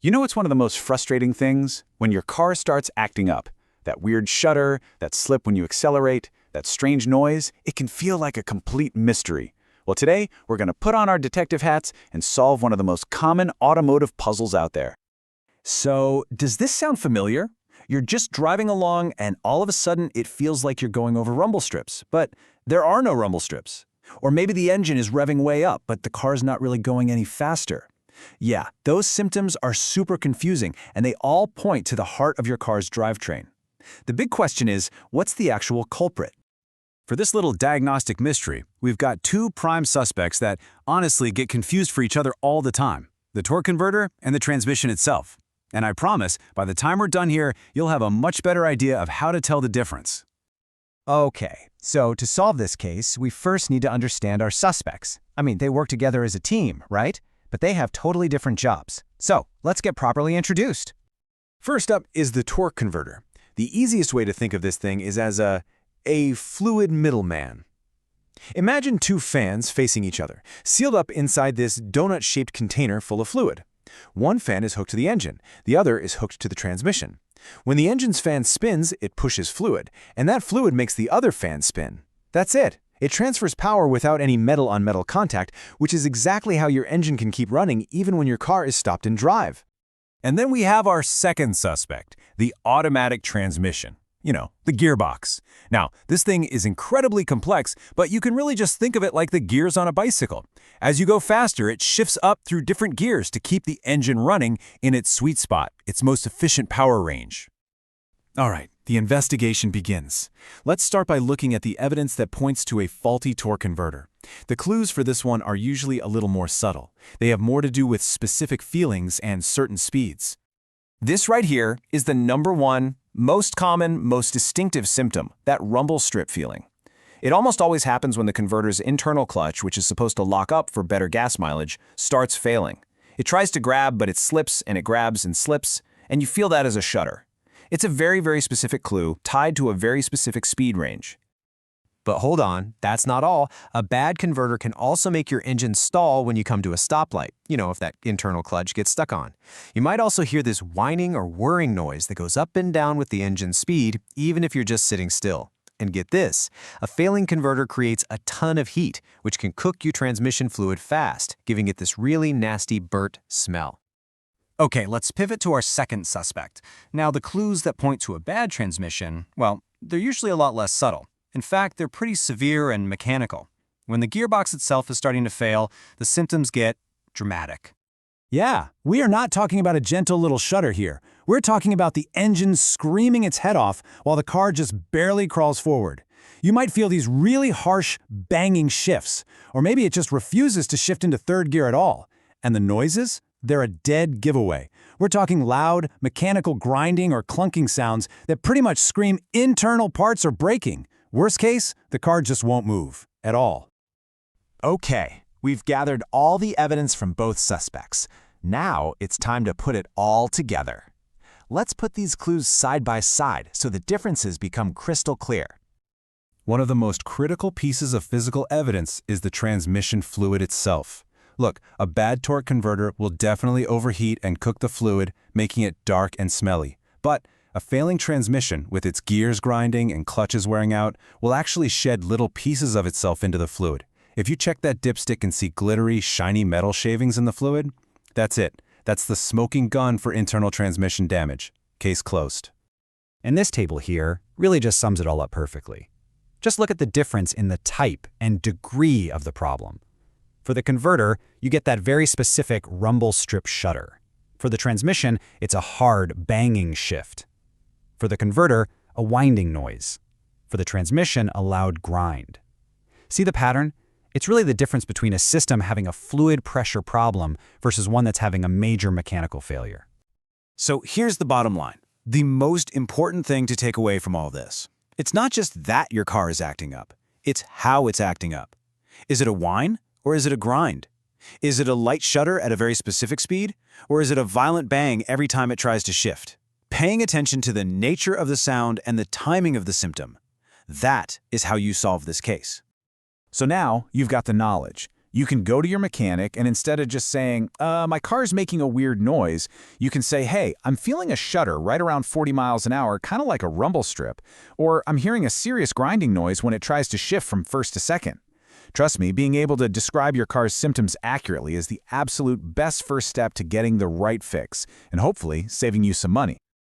You know what's one of the most frustrating things? When your car starts acting up. That weird shudder, that slip when you accelerate, that strange noise, it can feel like a complete mystery. Well, today, we're going to put on our detective hats and solve one of the most common automotive puzzles out there. So, does this sound familiar? You're just driving along and all of a sudden it feels like you're going over rumble strips, but there are no rumble strips. Or maybe the engine is revving way up, but the car's not really going any faster. Yeah, those symptoms are super confusing, and they all point to the heart of your car's drivetrain. The big question is, what's the actual culprit? For this little diagnostic mystery, we've got two prime suspects that honestly get confused for each other all the time: the torque converter and the transmission itself. And I promise, by the time we're done here, you'll have a much better idea of how to tell the difference. Okay, so to solve this case, we first need to understand our suspects. I mean, they work together as a team, right? But they have totally different jobs. So, let's get properly introduced. First up is the torque converter. The easiest way to think of this thing is as a fluid middleman. Imagine two fans facing each other, sealed up inside this donut-shaped container full of fluid. One fan is hooked to the engine, the other is hooked to the transmission. When the engine's fan spins, it pushes fluid, and that fluid makes the other fan spin. That's it. It transfers power without any metal-on-metal contact, which is exactly how your engine can keep running even when your car is stopped in drive. And then we have our second suspect, the automatic transmission. You know, the gearbox. Now, this thing is incredibly complex, but you can really just think of it like the gears on a bicycle. As you go faster, it shifts up through different gears to keep the engine running in its sweet spot, its most efficient power range. All right, the investigation begins. Let's start by looking at the evidence that points to a faulty torque converter. The clues for this one are usually a little more subtle. They have more to do with specific feelings and certain speeds. This right here is the number one, most common, most distinctive symptom, that rumble strip feeling. It almost always happens when the converter's internal clutch, which is supposed to lock up for better gas mileage, starts failing. It tries to grab, but it slips and it grabs and slips, and you feel that as a shudder. It's a very, very specific clue tied to a very specific speed range. But hold on, that's not all. A bad converter can also make your engine stall when you come to a stoplight, if that internal clutch gets stuck on. You might also hear this whining or whirring noise that goes up and down with the engine speed, even if you're just sitting still. And get this, a failing converter creates a ton of heat, which can cook your transmission fluid fast, giving it this really nasty burnt smell. Okay, let's pivot to our second suspect. Now, the clues that point to a bad transmission, well, they're usually a lot less subtle. In fact, they're pretty severe and mechanical. When the gearbox itself is starting to fail, the symptoms get dramatic. Yeah, we are not talking about a gentle little shudder here. We're talking about the engine screaming its head off while the car just barely crawls forward. You might feel these really harsh, banging shifts, or maybe it just refuses to shift into third gear at all. And the noises? They're a dead giveaway. We're talking loud, mechanical grinding or clunking sounds that pretty much scream internal parts are breaking. Worst case, the car just won't move at all. Okay, we've gathered all the evidence from both suspects. Now it's time to put it all together. Let's put these clues side by side so the differences become crystal clear. One of the most critical pieces of physical evidence is the transmission fluid itself. Look, a bad torque converter will definitely overheat and cook the fluid, making it dark and smelly. But a failing transmission, with its gears grinding and clutches wearing out, will actually shed little pieces of itself into the fluid. If you check that dipstick and see glittery, shiny metal shavings in the fluid, that's it. That's the smoking gun for internal transmission damage. Case closed. And this table here really just sums it all up perfectly. Just look at the difference in the type and degree of the problem. For the converter, you get that very specific rumble strip shudder. For the transmission, it's a hard, banging shift. For the converter, a winding noise. For the transmission, a loud grind. See the pattern? It's really the difference between a system having a fluid pressure problem versus one that's having a major mechanical failure. So here's the bottom line. The most important thing to take away from all this. It's not just that your car is acting up. It's how it's acting up. Is it a whine or is it a grind? Is it a light shudder at a very specific speed? Or is it a violent bang every time it tries to shift? Paying attention to the nature of the sound and the timing of the symptom. That is how you solve this case. So now you've got the knowledge. You can go to your mechanic and instead of just saying, my car's making a weird noise, you can say, hey, I'm feeling a shudder right around 40 miles an hour, kind of like a rumble strip, or I'm hearing a serious grinding noise when it tries to shift from first to second. Trust me, being able to describe your car's symptoms accurately is the absolute best first step to getting the right fix and hopefully saving you some money.